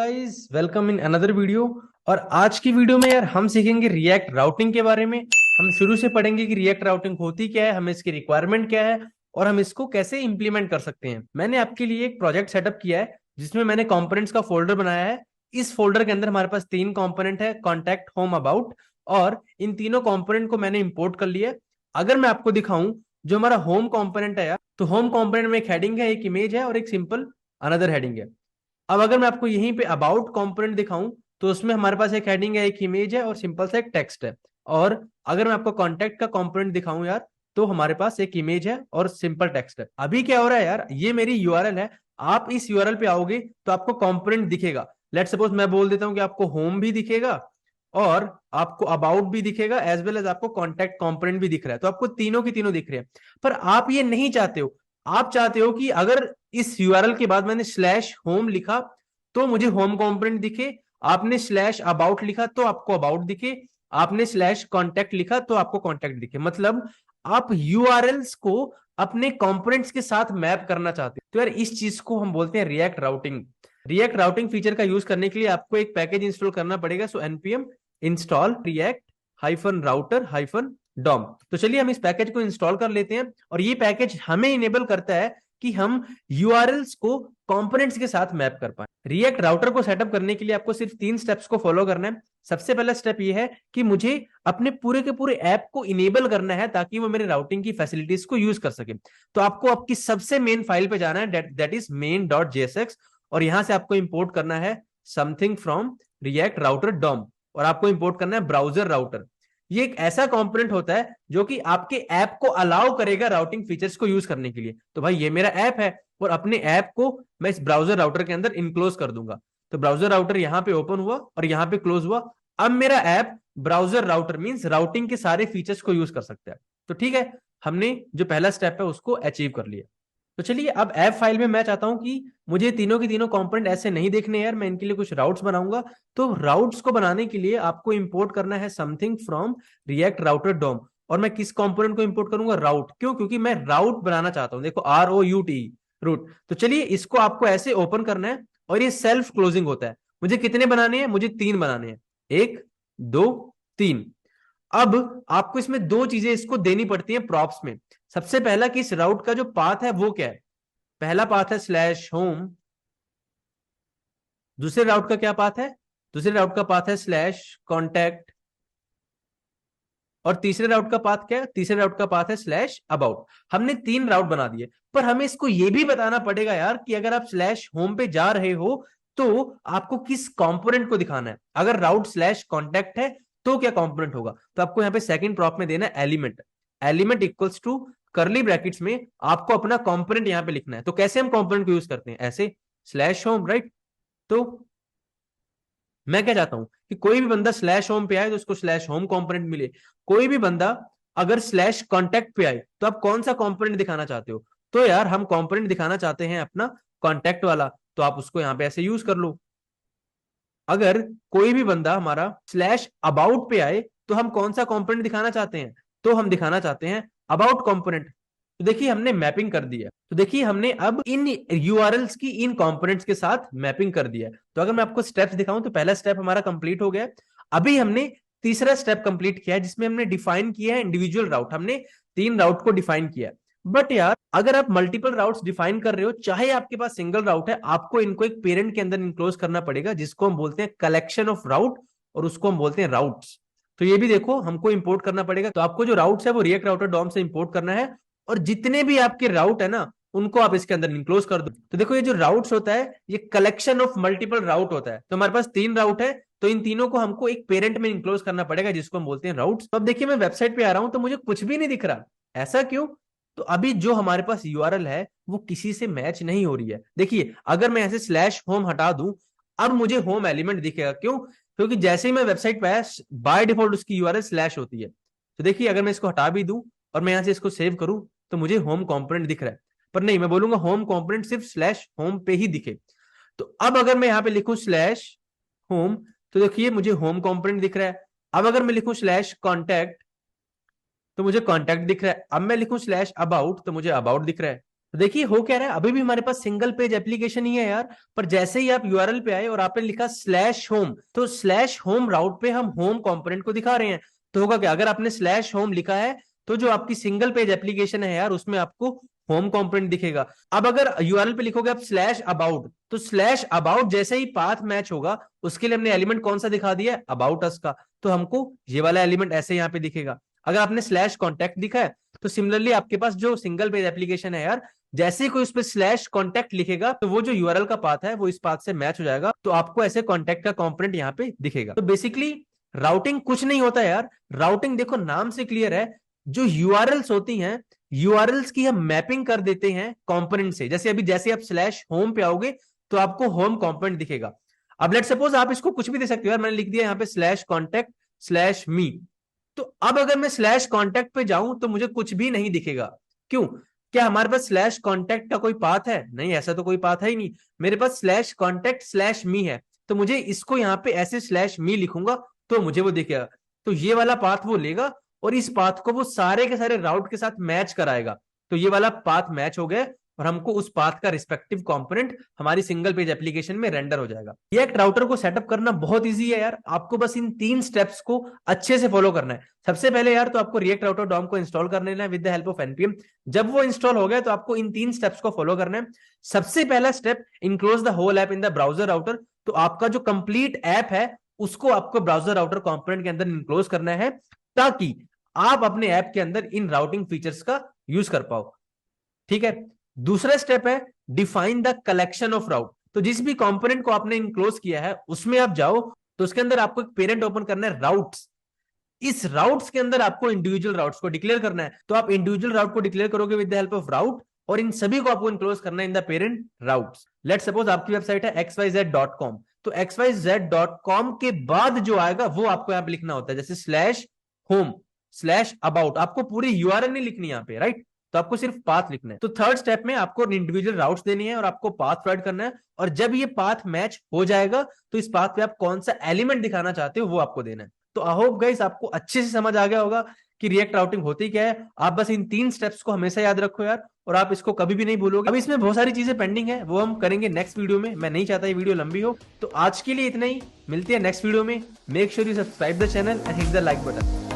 Guys, welcome in another video. और आज की वीडियो में यार हम सीखेंगे रिएक्ट राउटिंग के बारे में। हम शुरू से पढ़ेंगे कि रिएक्ट राउटिंग होती क्या है, हमें इसकी रिक्वायरमेंट क्या है और हम इसको कैसे इंप्लीमेंट कर सकते हैं। मैंने आपके लिए एक प्रोजेक्ट सेटअप किया है जिसमें मैंने कंपोनेंट्स का फोल्डर बनाया है। इस फोल्डर के अंदर हमारे पास तीन कंपोनेंट है, कॉन्टैक्ट, होम, अबाउट। और इन तीनों कंपोनेंट को मैंने इंपोर्ट कर लिया है। अगर मैं आपको दिखाऊं जो हमारा होम कंपोनेंट है यार, तो होम कंपोनेंट में एक हेडिंग है, एक इमेज है और एक सिंपल अनदर हेडिंग है। अब अगर मैं आपको यहीं पे अबाउट कंपोनेंट दिखाऊं तो उसमें हमारे पास एक हेडिंग है, एक इमेज है और सिंपल सा एक टेक्स्ट है। और अगर मैं आपको कॉन्टैक्ट का कंपोनेंट दिखाऊं यार, तो हमारे पास एक इमेज है और सिंपल टेक्स्ट है। अभी क्या हो रहा है यार, ये मेरी यूआरएल है। आप इस यूआरएल पे आओगे तो आपको कंपोनेंट दिखेगा। लेट सपोज मैं बोल देता हूं कि आपको होम भी दिखेगा और आपको अबाउट भी दिखेगा, एज वेल एज आपको कॉन्टैक्ट कंपोनेंट भी दिख रहा है। तो आपको तीनों की तीनों दिख रहे हैं। पर आप ये नहीं चाहते हो। आप चाहते हो कि अगर इस यूआरएल के बाद मैंने स्लैश होम लिखा तो मुझे होम कंपोनेंट दिखे, आपने स्लैश अबाउट लिखा तो आपको अबाउट दिखे, आपने स्लैश कॉन्टैक्ट लिखा तो आपको कॉन्टैक्ट दिखे। मतलब आप यूआरएल्स को अपने कंपोनेंट्स के साथ मैप करना चाहते हैं। तो यार इस चीज को हम बोलते हैं react routing. React routing feature का यूज करने के लिए आपको एक पैकेज इंस्टॉल करना पड़ेगा। So npm install react hyphen router hyphen DOM. तो चलिए हम इस पैकेज को इंस्टॉल कर लेते हैं। और ये पैकेज हमें इनेबल करता है कि हम यूआरएल्स को कंपोनेंट्स के साथ मैप कर पाए। रिएक्ट राउटर को सेटअप करने के लिए आपको सिर्फ तीन स्टेप्स को फॉलो करना है। सबसे पहला स्टेप ये है कि मुझे अपने पूरे के पूरे ऐप को इनेबल करना है ताकि वो मेरे राउटिंग की फैसिलिटीज को यूज कर सके। तो आपको आपकी सबसे मेन फाइल पे जाना है, दैट इज main.jsx। और यहां से आपको इंपोर्ट करना है something from React router DOM. और आपको इंपोर्ट करना है ब्राउजर राउटर। ये एक ऐसा कंपोनेंट होता है जो कि आपके ऐप को अलाउ करेगा राउटिंग फीचर्स को यूज करने के लिए। तो भाई ये मेरा ऐप है और अपने ऐप को मैं इस ब्राउजर राउटर के अंदर इनक्लोज कर दूंगा। तो ब्राउजर राउटर यहां पे ओपन हुआ और यहां पे क्लोज हुआ। अब मेरा app browser router means routing के सारे फीचर्स को यूज कर सकता है। तो ठीक है, हमने जो पहला स्टेप है उसको अचीव कर लिया। तो चलिए अब ऐप फाइल में मैं चाहता हूं कि मुझे तीनों के तीनों कंपोनेंट ऐसे नहीं देखने यार, मैं इनके लिए कुछ राउट्स बनाऊंगा। तो राउट्स को बनाने के लिए आपको इंपोर्ट करना है something from React router DOM. और मैं किस कंपोनेंट को इंपोर्ट करूंगा? राउट। क्यों? क्योंकि मैं राउट बनाना चाहता हूं। देखो ROUT, रूट। तो चलिए इसको आपको ऐसे ओपन करना है और ये सेल्फ क्लोजिंग होता है। मुझे कितने बनाने हैं? मुझे तीन बनाने हैं, एक, दो, तीन। अब आपको इसमें दो चीजें इसको देनी पड़ती हैं प्रॉप्स में। सबसे पहला कि इस राउट का जो पाथ है वो क्या है। पहला पाथ है स्लैश होम। दूसरे राउट का क्या पाथ है? दूसरे राउट का पाथ है स्लैश कॉन्टैक्ट। और तीसरे राउट का पाथ क्या है? तीसरे राउट का पाथ है स्लैश अबाउट। हमने तीन राउट बना दिए। पर हमें इसको यह भी बताना पड़ेगा यार कि अगर आप स्लैश होम पे जा रहे हो तो आपको किस कंपोनेंट को दिखाना है। अगर राउट स्लैश कॉन्टैक्ट है तो क्या कंपोनेंट होगा? तो आपको यहां पे सेकंड प्रॉप में देना है element. Element equals to curly brackets में आपको अपना कंपोनेंट यहां पे लिखना है। तो कैसे हम कंपोनेंट को यूज करते हैं? ऐसे स्लैश होम, राइट। तो मैं क्या चाहता हूं कि कोई भी बंदा स्लैश होम पे आए तो उसको स्लैश होम कंपोनेंट मिले। कोई भी बंदा अगर स्लैश कॉन्टैक्ट पे आए तो आप कौन सा कंपोनेंट दिखाना चाहते हो? तो यार हम कंपोनेंट दिखाना चाहते हैं अपना कॉन्टैक्ट वाला, तो आप उसको यहां पे ऐसे यूज कर लो। अगर कोई भी बंदा हमारा स्लैश अबाउट पे आए तो हम कौन सा कंपोनेंट दिखाना चाहते हैं? तो हम दिखाना चाहते हैं अबाउट कंपोनेंट। तो देखिए हमने मैपिंग कर दी है। तो देखिए हमने अब इन यूआरएल्स की इन कंपोनेंट्स के साथ मैपिंग कर दिया है। तो अगर मैं आपको स्टेप्स दिखाऊं तो पहला स्टेप हमारा कंप्लीट हो गया है। अभी हमने तीसरा स्टेप कंप्लीट किया है जिसमें हमने डिफाइन किया है इंडिविजुअल राउट। हमने तीन राउट को डिफाइन किया है। बट यार अगर आप मल्टीपल राउट्स डिफाइन कर रहे हो, चाहे आपके पास सिंगल राउट है, आपको इनको एक पेरेंट के अंदर इनक्लोज करना पड़ेगा जिसको हम बोलते हैं कलेक्शन ऑफ राउट, और उसको हम बोलते हैं राउट्स। तो ये भी देखो हमको इंपोर्ट करना पड़ेगा। तो आपको जो राउट्स है वो रिएक्ट राउटर डॉम से इंपोर्ट करना है। और जितने भी आपके राउट है ना उनको आप इसके अंदर इंक्लोज कर दो। तो देखो ये जो राउट्स होता है ये कलेक्शन ऑफ मल्टीपल राउट होता है। तो हमारे पास तीन राउट है, तो इन तीनों को हमको एक पेरेंट में इंक्लोज करना पड़ेगा जिसको हम बोलते हैं राउट्स। तो अब देखिए मैं वेबसाइट पे आ रहा हूं तो मुझे कुछ भी नहीं दिख रहा। ऐसा क्यों? तो अभी जो हमारे पास यूआरएल है वो किसी से मैच नहीं हो रही है। देखिए अगर मैं ऐसे स्लैश होम हटा दूं, अब मुझे होम एलिमेंट दिखेगा। क्यों? क्योंकि जैसे ही मैं वेबसाइट पे आया बाय डिफॉल्ट उसकी यूआरएल स्लैश होती है। तो देखिए अगर मैं इसको हटा भी दूं और मैं यहां से इसको सेव करूं तो मुझे होम कंपोनेंट दिख रहा है। पर नहीं, मैं बोलूंगा होम कंपोनेंट सिर्फ स्लैश होम पे ही दिखे। तो अब अगर मैं यहां पे लिखूं स्लैश होम तो देखिए मुझे होम कंपोनेंट दिख रहा है। अब अगर मैं लिखूं स्लैश कॉन्टैक्ट तो मुझे कॉन्टैक्ट दिख रहा है। अब मैं लिखूं स्लैश अबाउट तो मुझे अबाउट दिख रहा है। तो देखिए हो क्या रहा है, अभी भी हमारे पास सिंगल पेज एप्लीकेशन ही है यार, पर जैसे ही आप यूआरएल पे आए और आपने लिखा स्लैश होम, तो स्लैश होम राउट पे हम होम कंपोनेंट को दिखा रहे हैं। तो होगा क्या, अगर आपने स्लैश होम लिखा है तो जो आपकी सिंगल पेज एप्लीकेशन है यार उसमें आपको होम कंपोनेंट दिखेगा। अब अगर यूआरएल पे लिखोगे आप स्लैश अबाउट, तो स्लैश अबाउट जैसे ही पाथ मैच होगा उसके लिए हमने एलिमेंट कौन सा दिखा दिया, अबाउट अस का, तो हमको ये वाला एलिमेंट ऐसे यहाँ पे दिखेगा। अगर आपने स्लैश कॉन्टैक्ट दिखा है तो सिमिलरली आपके पास जो सिंगल पेज एप्लीकेशन है यार, जैसे ही कोई उस पर स्लैश कॉन्टैक्ट लिखेगा तो वो जो यूआरएल का पाथ है वो इस पाथ से मैच हो जाएगा, तो आपको ऐसे कॉन्टैक्ट का कंपोनेंट यहाँ पे दिखेगा। तो बेसिकली राउटिंग कुछ नहीं होता यार, राउटिंग देखो नाम से क्लियर है, जो यूआरएल्स होती हैं यूआरएल्स की हम मैपिंग कर देते हैं कंपोनेंट से। जैसे अभी जैसे आप स्लैश होम पे आओगे तो आपको होम कंपोनेंट दिखेगा। अब लेट सपोज आप इसको कुछ भी दे सकते हो यार, मैंने लिख दिया यहाँ पे स्लैश कॉन्टैक्ट स्लैश मी, तो अब अगर मैं स्लैश कॉन्टैक्ट पे जाऊं तो मुझे कुछ भी नहीं दिखेगा। क्यों, क्या हमारे पास स्लैश कॉन्टैक्ट का कोई पाथ है, नहीं, ऐसा तो कोई पाथ है ही नहीं। मेरे पास स्लैश कॉन्टैक्ट स्लैश मी है, तो मुझे इसको यहाँ पे ऐसे स्लैश मी लिखूंगा तो मुझे वो दिखेगा। तो ये वाला पाथ वो लेगा और इस पाथ को वो सारे के सारे राउट के साथ मैच कराएगा, तो ये वाला पाथ मैच हो गया और हमको उस पाथ का रिस्पेक्टिव कंपोनेंट हमारी सिंगल पेज एप्लीकेशन में रेंडर हो जाएगा। रिएक्ट राउटर को सेटअप करना बहुत इजी है यार, आपको बस इन 3 स्टेप्स को अच्छे से फॉलो करना है। सबसे पहले यार तो आपको रिएक्ट राउटर डॉम को इंस्टॉल कर लेना है with the help of NPM. जब वो इंस्टॉल हो गया तो आपको इन 3 स्टेप्स को फॉलो करना है। सबसे पहला step, enclose the whole app in the browser router, तो आपका जो कंप्लीट ऐप है उसको आपको ब्राउजर राउटर कंपोनेंट के अंदर इनक्लोज करना है, ताकि आप अपने ऐप के अंदर इन राउटिंग फीचर्स का यूज कर पाओ। ठीक है, दूसरा स्टेप है डिफाइन द कलेक्शन ऑफ राउट, तो जिस भी कंपोनेंट को आपने इनक्लोज किया है उसमें आप जाओ, तो उसके अंदर आपको एक पेरेंट ओपन करना है राउट्स। इस राउट्स के अंदर आपको इंडिविजुअल राउट्स को डिक्लेयर करना है, तो आप इंडिविजुअल राउट को डिक्लेयर करोगे विद द हेल्प ऑफ राउट, और इन सभी को आपको इनक्लोज करना है in the parent routes. Let suppose आपकी वेबसाइट है xyz.com, तो xyz.com के बाद जो आएगा वो आपको यहां पे लिखना होता है, जैसे स्लैश होम स्लैश अबाउट, आपको पूरी यूआरएल नहीं लिखनी यहाँ पे, राइट, तो आपको सिर्फ पाथ लिखना है। तो थर्ड स्टेप में आपको इंडिविजुअल राउट्स देनी है और आपको पाथ प्रोवाइड करना है, और जब ये पाथ मैच हो जाएगा तो इस पाथ पे आप कौन सा एलिमेंट दिखाना चाहते हो वो आपको देना है। तो आई होप गाइस आपको अच्छे से समझ आ गया होगा कि रिएक्ट राउटिंग होती क्या है। आप बस इन 3 स्टेप्स को हमेशा याद रखो यार, और आप इसको कभी भी नहीं भूलोगे। अब इसमें बहुत सारी चीजें पेंडिंग है, वो हम करेंगे नेक्स्ट वीडियो में, मैं नहीं चाहता ये वीडियो लंबी हो। तो आज के लिए इतना ही, मिलते हैं नेक्स्ट वीडियो में। Make sure you subscribe the channel and hit the like button.